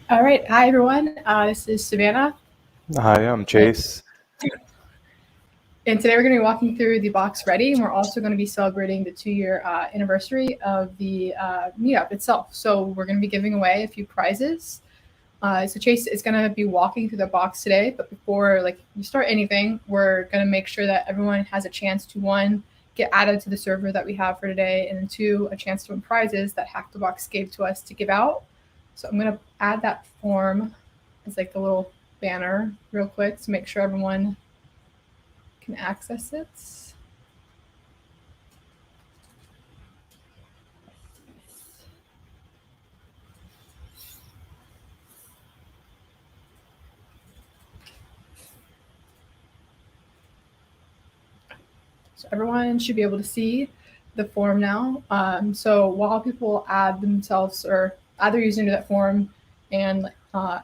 All right. Hi, everyone. This is Savannah. Hi, I'm And, Chase. and today we're going to be walking through the box ready. And we're also going to be celebrating the 2-year anniversary of the meetup itself. So we're going to be giving away a few prizes. So Chase is going to be walking through the box today. But before you start anything, we're going to make sure that everyone has a chance to, one, get added to the server that we have for today, and then two, a chance to win prizes that Hack the Box gave to us to give out. So I'm going to add that form as like the little banner real quick to make sure everyone can access it. So everyone should be able to see the form now. So while people add themselves or add their username to that form and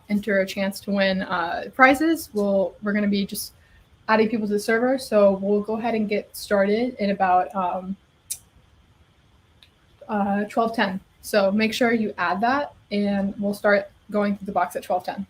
enter a chance to win prizes, we're going to be just adding people to the server. So we'll go ahead and get started in about 12:10. So make sure you add that, and we'll start going through the box at 12:10.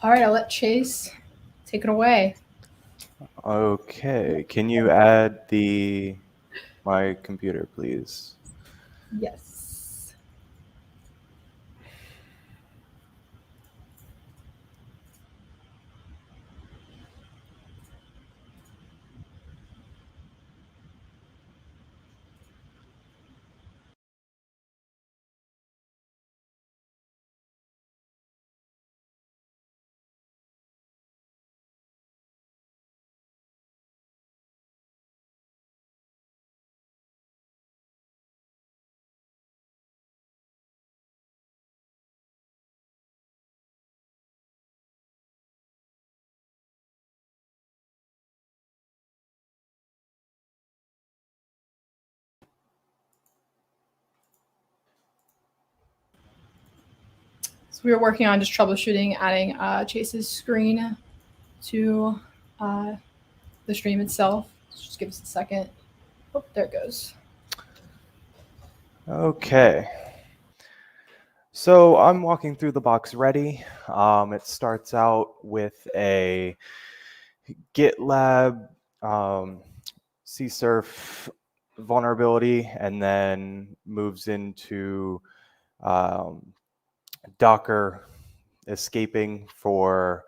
All right, I'll let Chase take it away. Okay, can you add my computer, please? Yes. So we were working on just troubleshooting, adding Chase's screen to uh, the stream itself. Just give us a second. Oh, there it goes. Okay. So I'm walking through the box ready. It starts out with a GitLab CSurf vulnerability and then moves into Docker escaping for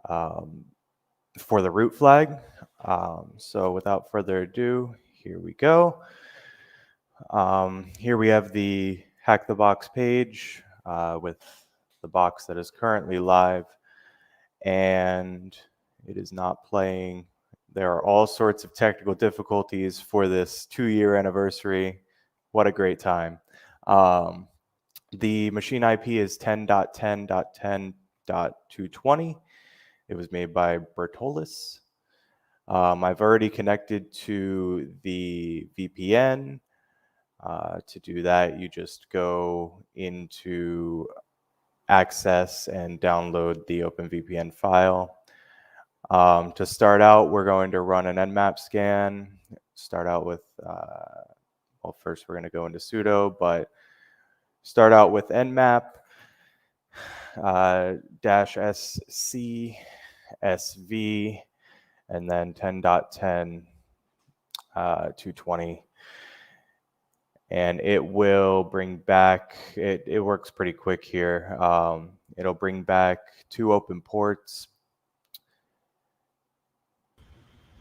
the root flag. So without further ado, here we go. Here we have the Hack the Box page with the box that is currently live, and it is not playing. There are all sorts of technical difficulties for this 2-year anniversary. What a great time. The machine IP is 10.10.10.220. It was made by Bertolis. I've already connected to the VPN. To do that, you just go into Access and download the OpenVPN file. To start out, we're going to run an Nmap scan. Start out with, well, first we're going to go into sudo, but start out with Nmap -sc sv and then 10.10 220, and it will bring back, it works pretty quick here. It'll bring back 2 open ports.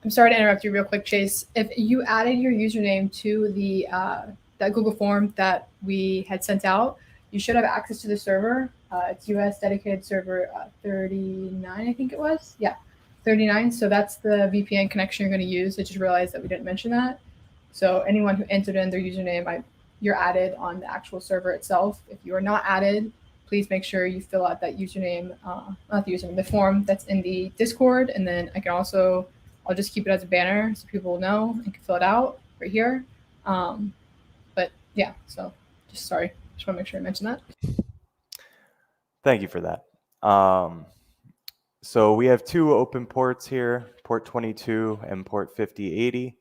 I'm sorry to interrupt you real quick, Chase. If you added your username to the that Google form that we had sent out, you should have access to the server. It's US dedicated server 39, I think it was. Yeah, 39. So that's the VPN connection you're going to use. I just realized that we didn't mention that. So anyone who entered in their username, you're added on the actual server itself. If you are not added, please make sure you fill out that username, not the username, the form that's in the Discord. And then I'll just keep it as a banner so people will know and can fill it out right here. But yeah, so just sorry. Just want to make sure I mention that. Thank you for that. So we have 2 open ports here, port 22 and port 5080.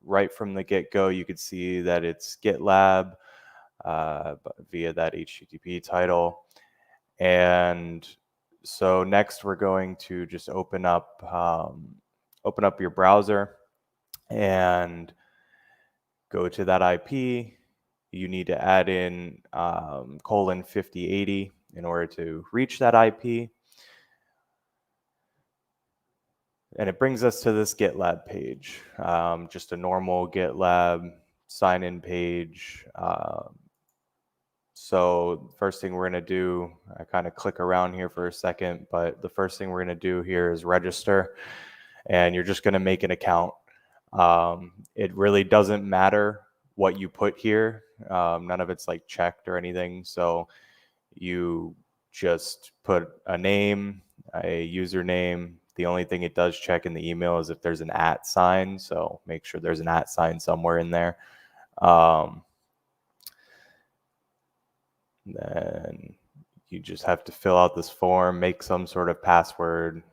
Right from the get-go, you could see that it's GitLab via that HTTP title. And so next we're going to just open up your browser and go to that IP. You need to add in :5080 in order to reach that IP. And it brings us to this GitLab page, just a normal GitLab sign-in page. So first thing we're going to do, I kind of click around here for a second, but the first thing we're going to do here is register, and you're just going to make an account. It really doesn't matter what you put here. None of it's like checked or anything. So you just put a name, a username. The only thing it does check in the email is if there's an @ sign. So make sure there's an @ sign somewhere in there. Then you just have to fill out this form, make some sort of password,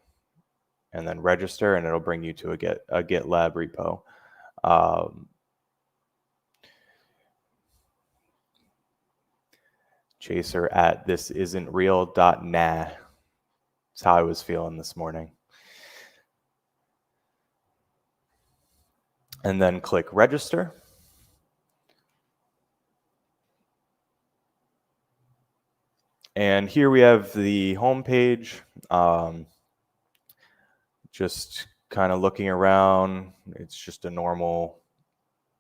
and then register, and it'll bring you to a GitLab repo. chaser at thisisn'treal.nah. That's how I was feeling this morning. And then click register. And here we have the home page. Just kind of looking around. It's just a normal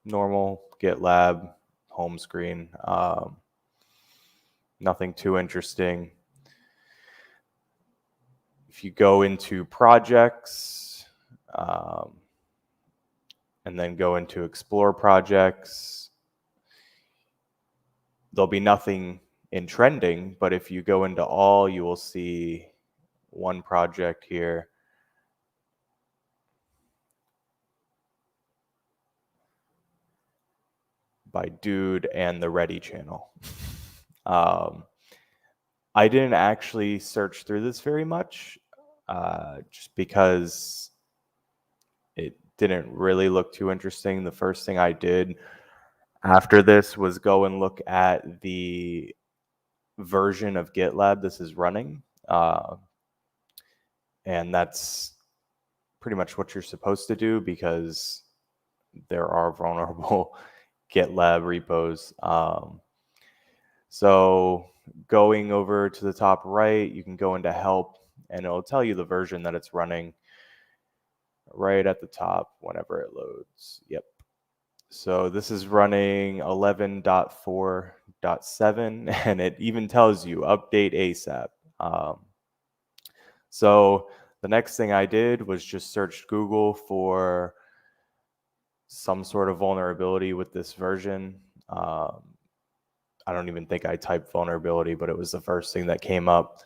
GitLab home screen. Nothing too interesting. If you go into projects, and then go into explore projects, there'll be nothing in trending, but if you go into all, you will see one project here. By Dude and the Ready channel. I didn't actually search through this very much, just because it didn't really look too interesting. The first thing I did after this was go and look at the version of GitLab this is running. And that's pretty much what you're supposed to do, because there are vulnerable GitLab repos. So going over to the top right, you can go into help and it'll tell you the version that it's running right at the top whenever it loads. Yep. So this is running 11.4.7 and it even tells you update ASAP. So the next thing I did was just search Google for some sort of vulnerability with this version. I don't even think I typed vulnerability, but it was the first thing that came up.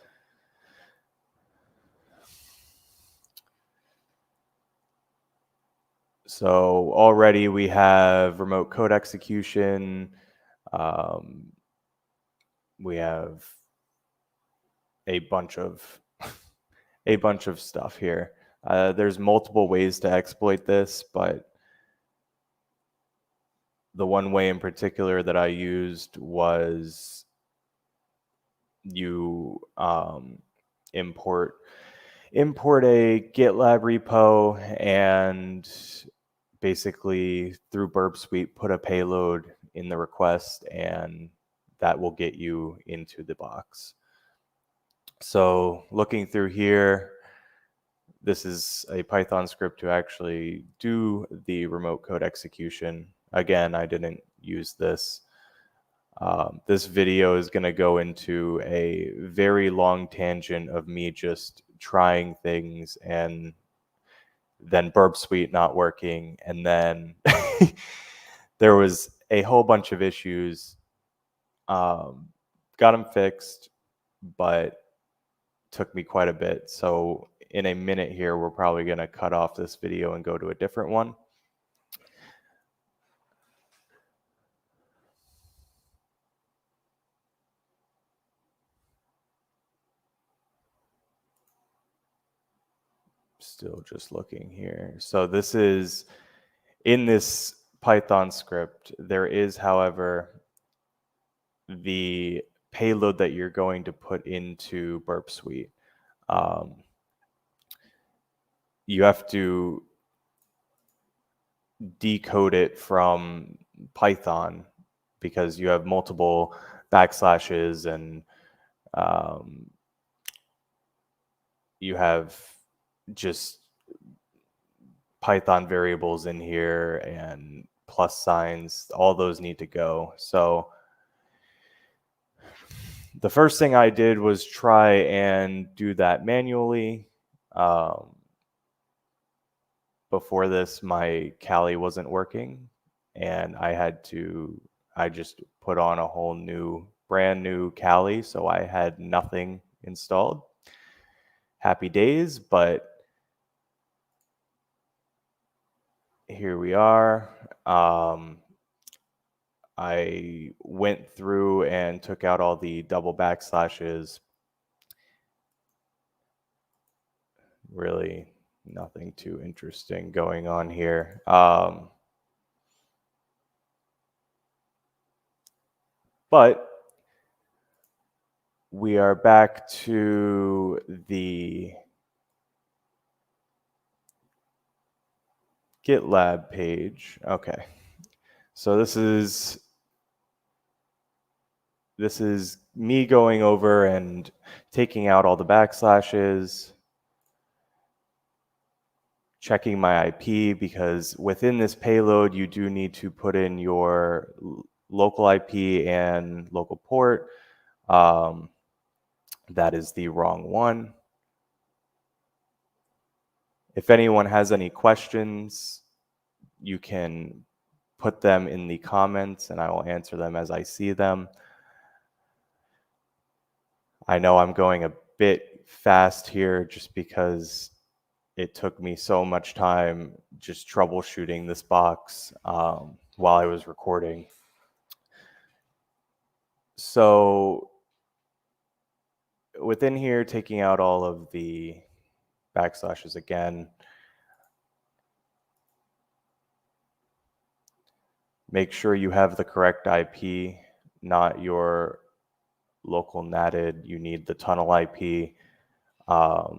So already we have remote code execution. We have a bunch of stuff here. There's multiple ways to exploit this, but the one way in particular that I used was you import a GitLab repo and basically through Burp Suite put a payload in the request, and that will get you into the box. So looking through here, this is a Python script to actually do the remote code execution. Again, I didn't use this. This video is going to go into a very long tangent of me just trying things and then Burp Suite not working. And then there was a whole bunch of issues. Got them fixed, but took me quite a bit. So in a minute here, we're probably going to cut off this video and go to a different one. Still just looking here. So this is in this Python script. There is, however, the payload that you're going to put into Burp Suite. You have to decode it from Python because you have multiple backslashes and you have just Python variables in here and plus signs. All those need to go. So the first thing I did was try and do that manually. Before this, my Kali wasn't working, and I just put on a whole brand new Kali, so I had nothing installed. Happy days, but here we are. I went through and took out all the double backslashes. Really nothing too interesting going on here. But we are back to the GitLab page. Okay. So this is me going over and taking out all the backslashes, checking my IP, because within this payload, you do need to put in your local IP and local port. That is the wrong one. If anyone has any questions, you can put them in the comments and I will answer them as I see them. I know I'm going a bit fast here just because it took me so much time just troubleshooting this box while I was recording. So within here, taking out all of the backslashes again, make sure you have the correct IP, not your local natted. You need the tunnel IP. For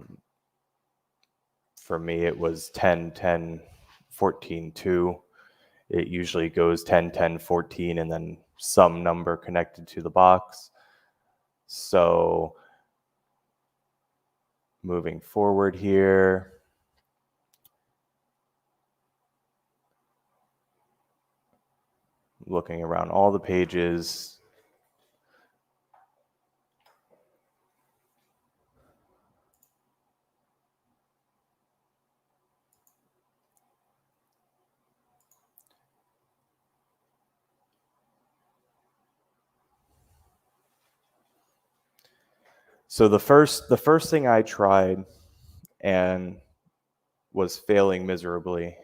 me, it was 10, 10, 14, 2. It usually goes 10, 10, 14, and then some number connected to the box. So moving forward here, looking around all the pages, so the first thing I tried and was failing miserably.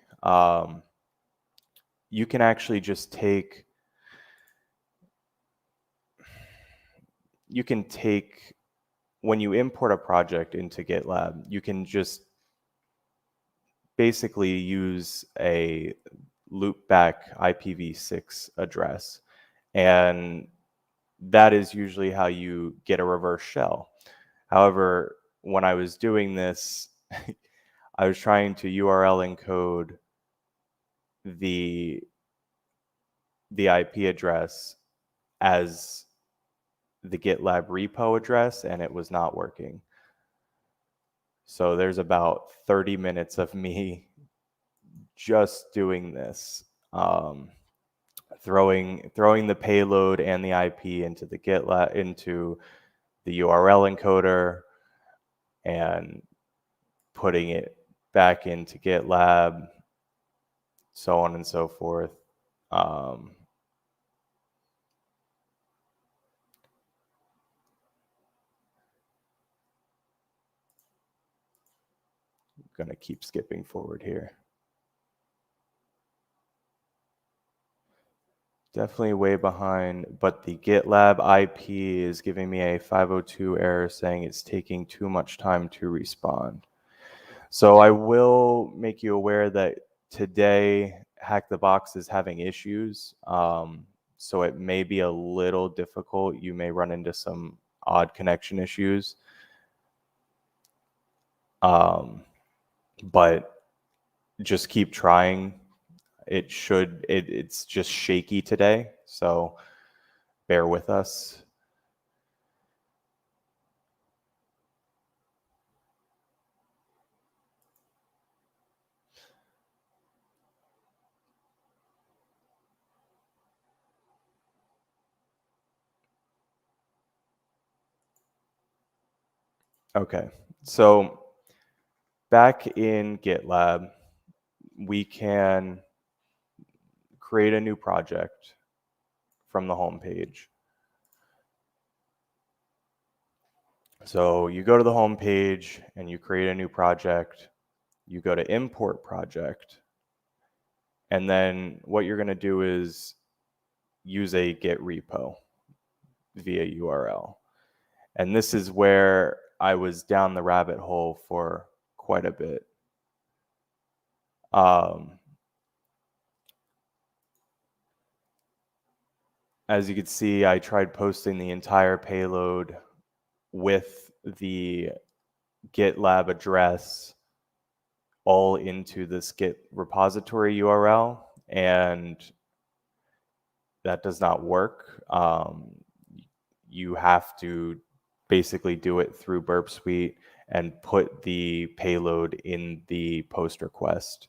You can actually just take. When you import a project into GitLab, you can just basically use a loopback IPv6 address, and that is usually how you get a reverse shell. However, when I was doing this, I was trying to URL encode the IP address as the GitLab repo address, and it was not working. So there's about 30 minutes of me just doing this, throwing the payload and the IP into the GitLab, into the URL encoder, and putting it back into GitLab, so on and so forth. I'm gonna keep skipping forward here. Definitely way behind, but the GitLab IP is giving me a 502 error saying it's taking too much time to respond. So I will make you aware that today Hack the Box is having issues. So it may be a little difficult. You may run into some odd connection issues. But just keep trying. It's just shaky today, so bear with us. Okay, so back in GitLab, we can create a new project from the home page. So you go to the home page and you create a new project. You go to import project. And then what you're going to do is use a Git repo via URL. And this is where I was down the rabbit hole for quite a bit. As you can see, I tried posting the entire payload with the GitLab address all into this Git repository URL, and that does not work. You have to basically do it through Burp Suite and put the payload in the post request.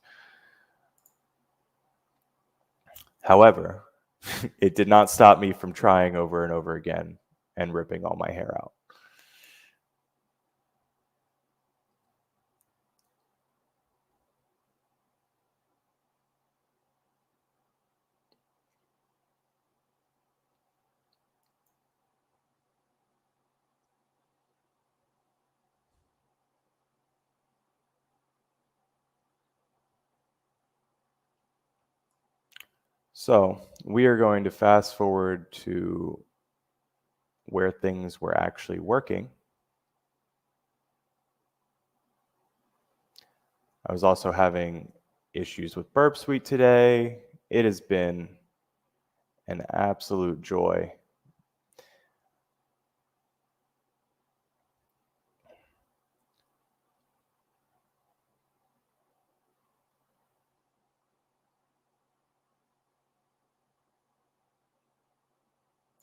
However, it did not stop me from trying over and over again and ripping all my hair out. So we are going to fast forward to where things were actually working. I was also having issues with Burp Suite today. It has been an absolute joy.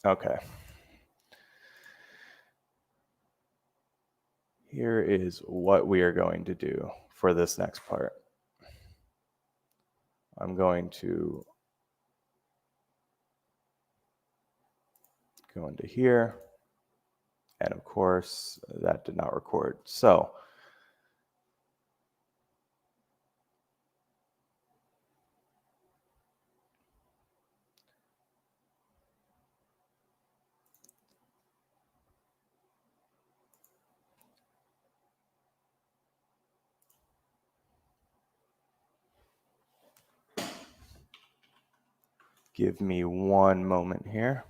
Okay. Here is what we are going to do for this next part. I'm going to go into here. And of course, that did not record. So give me one moment here.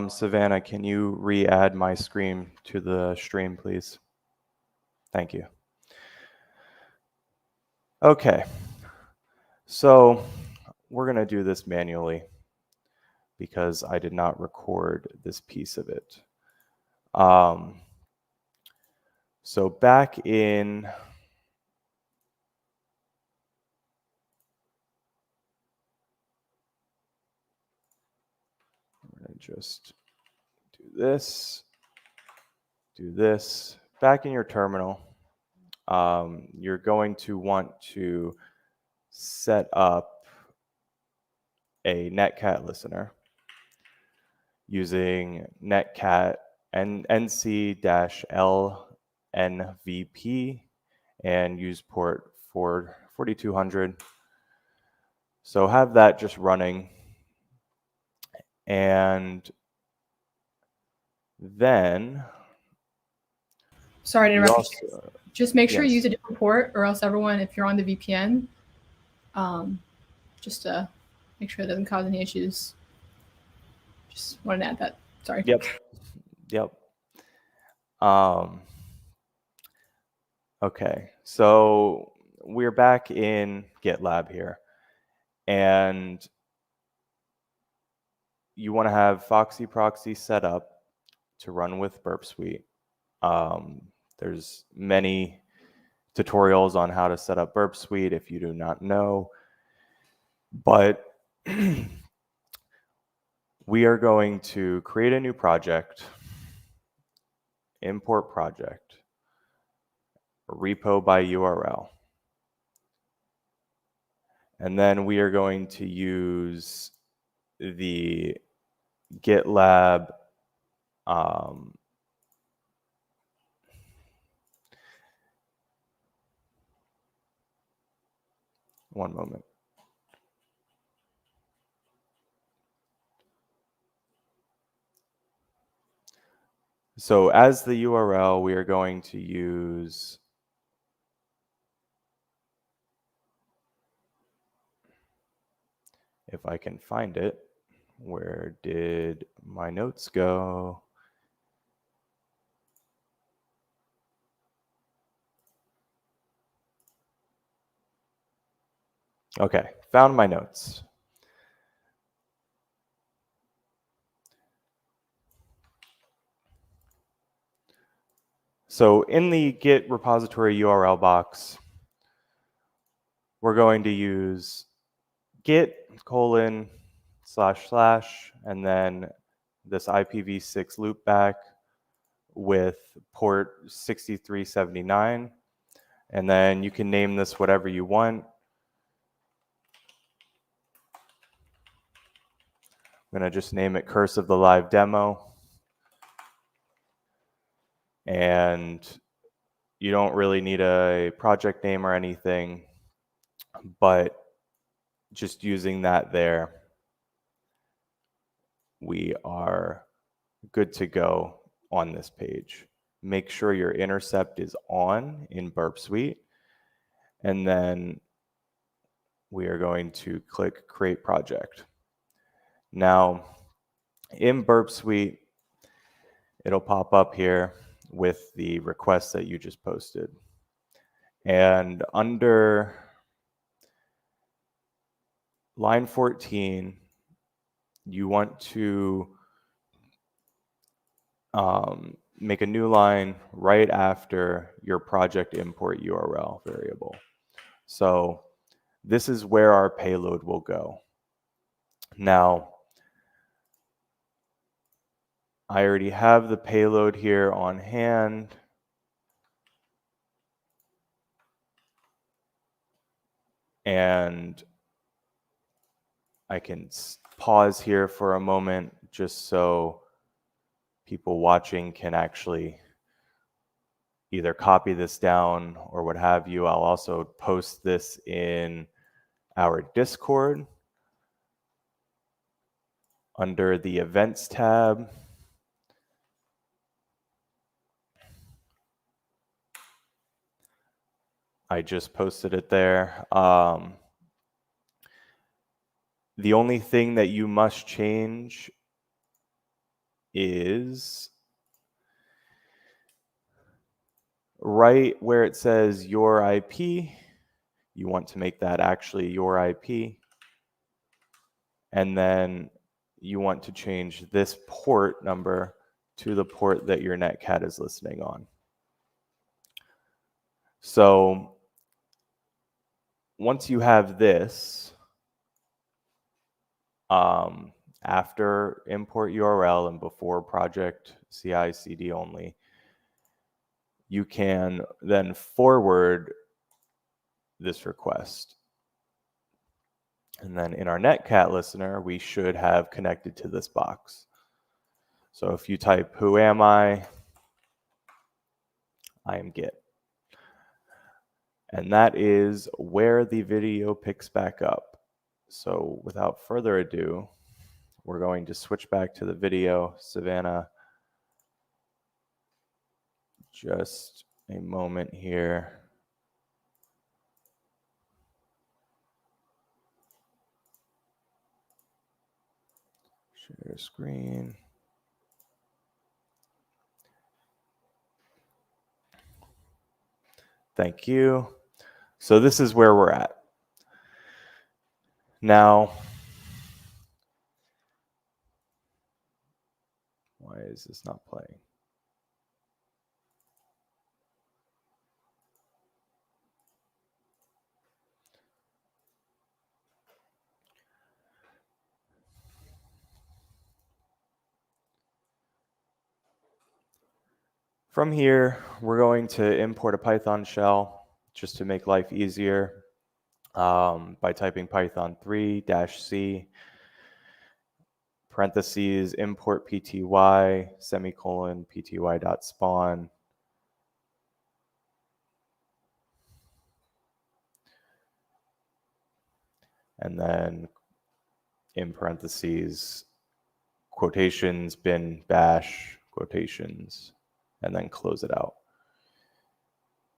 Savannah, can you re-add my screen to the stream, please? Thank you. Okay, so we're going to do this manually because I did not record this piece of it. So back in I'm going to just do this. Back in your terminal, you're going to want to set up a Netcat Listener using Netcat and NC-LNVP and use port 4200. So have that just running, and then Sorry to interrupt you. Just make sure yes. you use a different port, or else everyone, if you're on the VPN, just to make sure it doesn't cause any issues. Just wanted to add that. Sorry. Yep. Okay, so we're back in GitLab here, and you want to have Foxy Proxy set up to run with Burp Suite. There's many tutorials on how to set up Burp Suite if you do not know, but we are going to create a new project, import project, repo by URL. And then we are going to use the GitLab one moment. So as the URL, we are going to use if I can find it. Where did my notes go? Okay, found my notes. So in the Git repository URL box, we're going to use git : / and then this IPv6 loopback with port 6379. And then you can name this whatever you want. I'm going to just name it Curse of the Live Demo. And you don't really need a project name or anything, but just using that there, we are good to go on this page. Make sure your intercept is on in Burp Suite, and then we are going to click Create Project. Now, in Burp Suite, it'll pop up here with the request that you just posted. And under line 14, you want to make a new line right after your project import URL variable. So this is where our payload will go. Now, I already have the payload here on hand. And I can pause here for a moment just so people watching can actually either copy this down or what have you. I'll also post this in our Discord under the Events tab. I just posted it there. The only thing that you must change is right where it says your IP. You want to make that actually your IP. And then you want to change this port number to the port that your Netcat is listening on. So once you have this, after import URL and before project CI/CD only, you can then forward this request. And then in our Netcat listener, we should have connected to this box. So if you type, who am I am Git. And that is where the video picks back up. So without further ado, we're going to switch back to the video. Savannah, just a moment here. Share screen. Thank you. So this is where we're at. Now, why is this not playing? From here, we're going to import a Python shell just to make life easier by typing Python 3-C parentheses import pty semicolon pty.spawn. And then in parentheses, quotations bin bash quotations, and then close it out.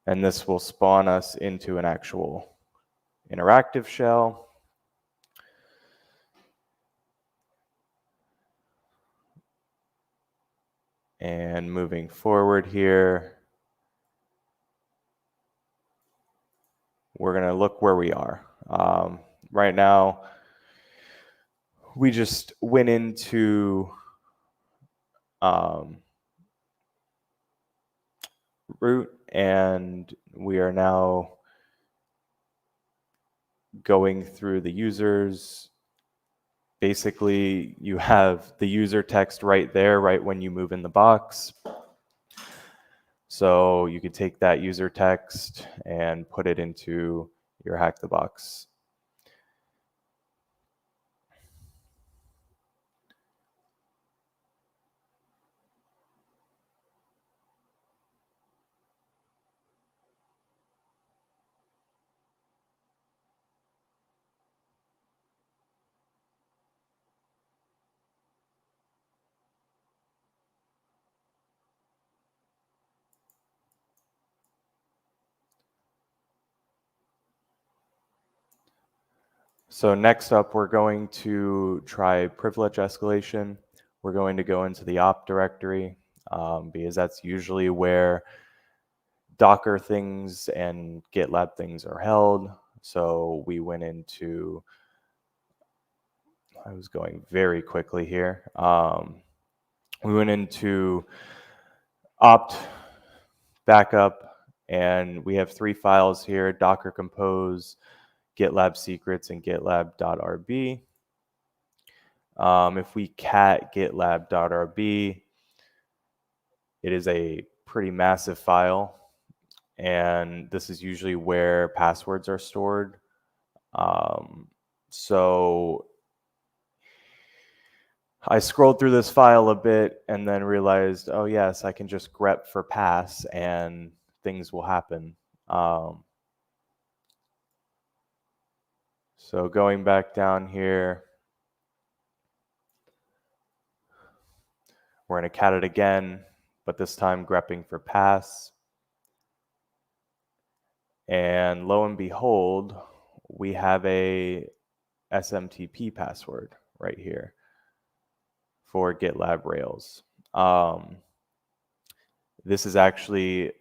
And this will spawn us into an actual interactive shell. And moving forward here, we're going to look where we are. Right now, we just went into root, and we are now going through the users. Basically, you have the user text right there, right when you move in the box. So you could take that user text and put it into your Hack the Box. So next up, we're going to try privilege escalation. We're going to go into the op directory because that's usually where Docker things and GitLab things are held. So we went into, I was going very quickly here. We went into opt backup, and we have 3 files here: Docker compose, GitLab secrets, and GitLab.rb. If we cat GitLab.rb, it is a pretty massive file, and this is usually where passwords are stored. So I scrolled through this file a bit and then realized, oh yes, I can just grep for pass and things will happen. So going back down here, we're going to cat it again, but this time grepping for pass. And lo and behold, we have a SMTP password right here for GitLab Rails. This is actually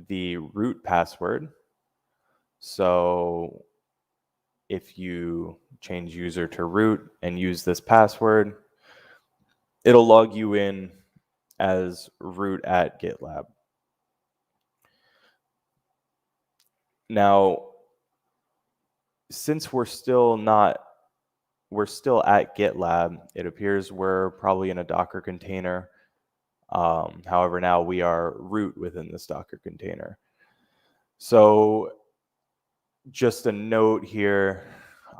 the root password. So if you change user to root and use this password, it'll log you in as root at GitLab. Now, since we're still at GitLab, it appears we're probably in a Docker container. However, now we are root within this Docker container. So just a note here,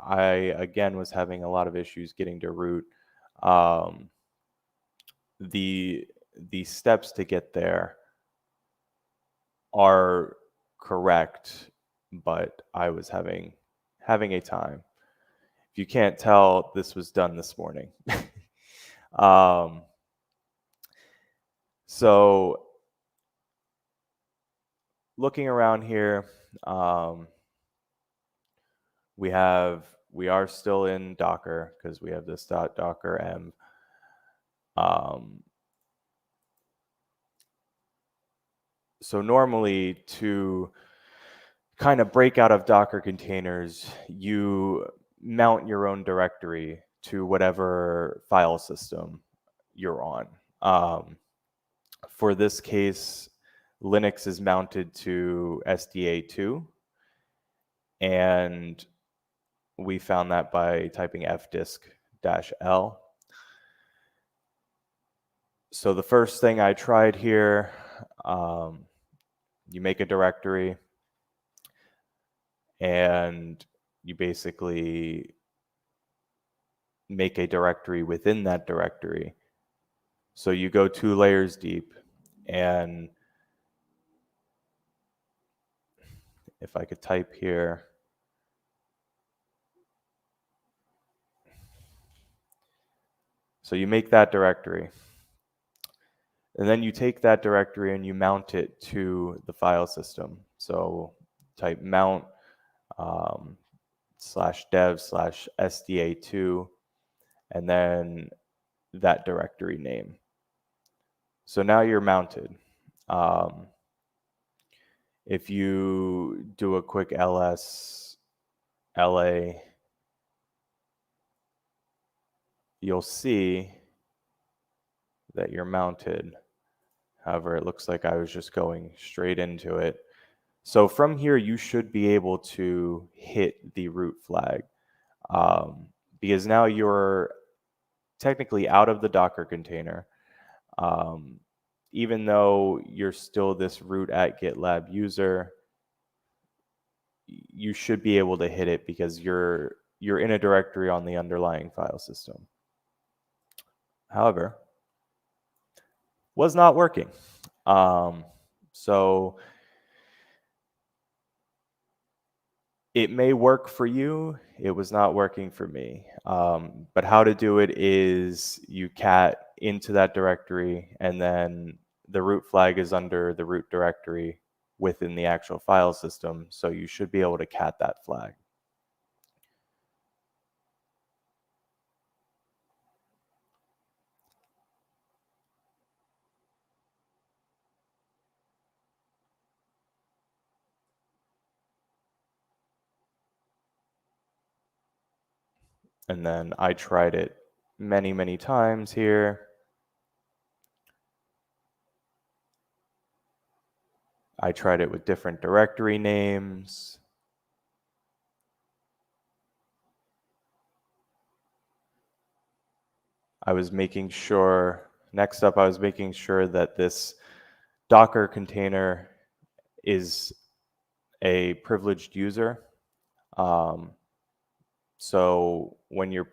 I again was having a lot of issues getting to root. The steps to get there are correct, but I was having a time. If you can't tell, this was done this morning. So looking around here, we are still in Docker because we have this .docker m. So normally, to kind of break out of Docker containers, you mount your own directory to whatever file system you're on. For this case, Linux is mounted to SDA2, and we found that by typing fdisk-l. So the first thing I tried here, you make a directory, and you basically make a directory within that directory. So you go 2 layers deep, and if I could type here, so you make that directory, And then you take that directory and you mount it to the file system. So type mount /dev/sda2, and then that directory name. So now you're mounted. If you do a quick ls la, you'll see that you're mounted. However, it looks like I was just going straight into it. So from here, you should be able to hit the root flag, because now you're technically out of the Docker container. Even though you're still this root @GitLab user, you should be able to hit it because you're in a directory on the underlying file system. However, was not working. So it may work for you. It was not working for me. But how to do it is you cat into that directory, and then the root flag is under the root directory within the actual file system. So you should be able to cat that flag. And then I tried it many, many times here. I tried it with different directory names. I was making sure, next up, I was making sure that this Docker container is a privileged user. So when you're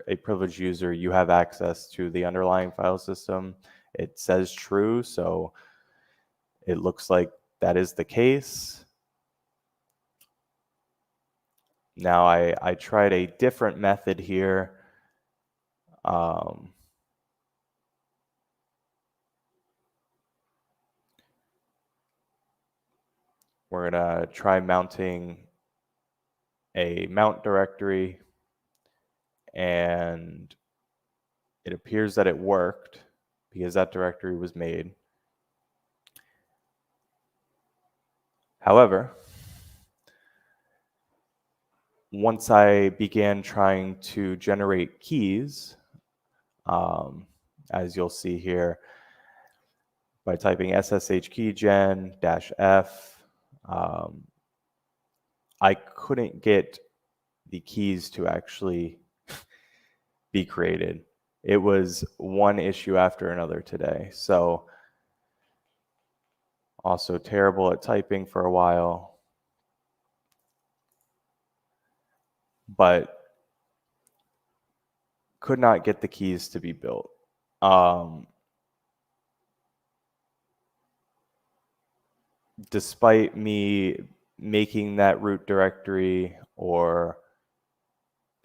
a privileged user, you have access to the underlying file system. It says true, so it looks like that is the case. Now I tried a different method here. We're gonna try mounting a mount directory, and it appears that it worked because that directory was made. However, once I began trying to generate keys, as you'll see here, by typing ssh keygen -f, I couldn't get the keys to actually be created. It was one issue after another today. So also terrible at typing for a while, but could not get the keys to be built. Despite me making that root directory or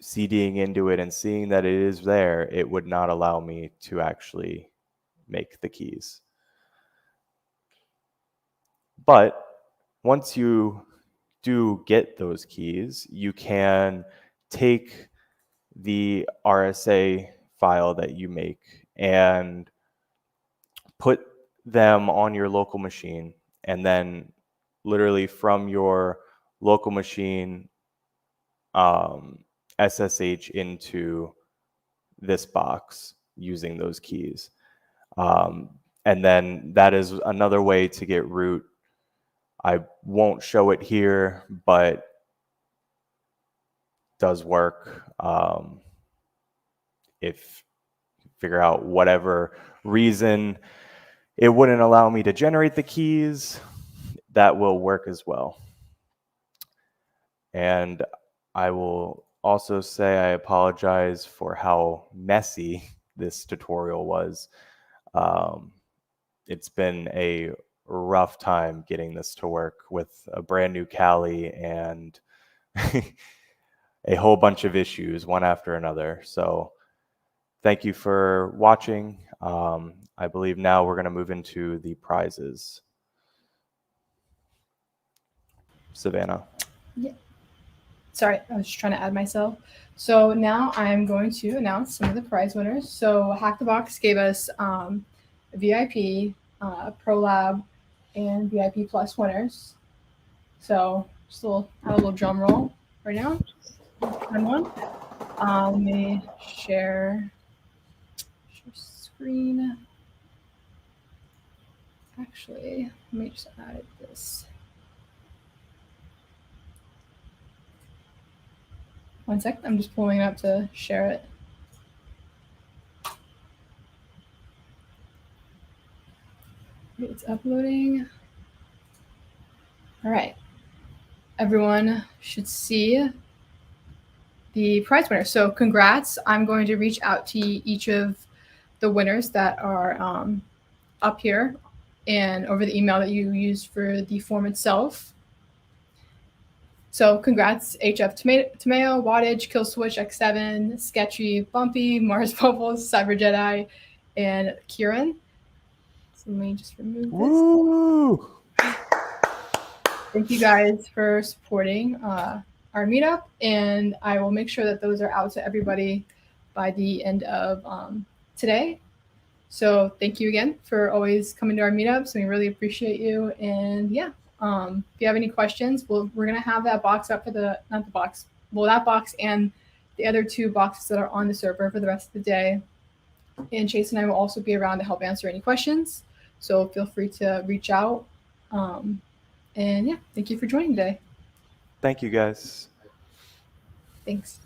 CDing into it and seeing that it is there, it would not allow me to actually make the keys. But once you do get those keys, you can take the RSA file that you make and put them on your local machine, and then literally from your local machine SSH into this box using those keys. And then that is another way to get root. I won't show it here, but does work. If you figure out whatever reason it wouldn't allow me to generate the keys, that will work as well. And I will also say I apologize for how messy this tutorial was. It's been a rough time getting this to work with a brand new Kali and a whole bunch of issues one after another. So thank you for watching. I believe now we're going to move into the prizes. Savannah. Yeah. Sorry, I was just trying to add myself. So now I'm going to announce some of the prize winners. So Hack the Box gave us VIP, Pro Lab, and VIP Plus winners. So just have a little drum roll right now. Fun one. Let me share screen. Actually, let me just add this. One sec, I'm just pulling it up to share it. It's uploading. All right. Everyone should see the prize winner. So congrats. I'm going to reach out to each of the winners that are up here and over the email that you used for the form itself. So congrats, HF Tomato, Wattage, Kill Switch, X7, Sketchy, Bumpy, Mars Bubbles, Cyber Jedi, and Kieran. So let me just remove this. Woo! Thank you guys for supporting our meetup, and I will make sure that those are out to everybody by the end of today. So thank you again for always coming to our meetups. We really appreciate you. And yeah, if you have any questions, we're going to have that box up for that box and the other 2 boxes that are on the server for the rest of the day. And Chase and I will also be around to help answer any questions. So feel free to reach out. And yeah, thank you for joining today. Thank you, guys. Thanks.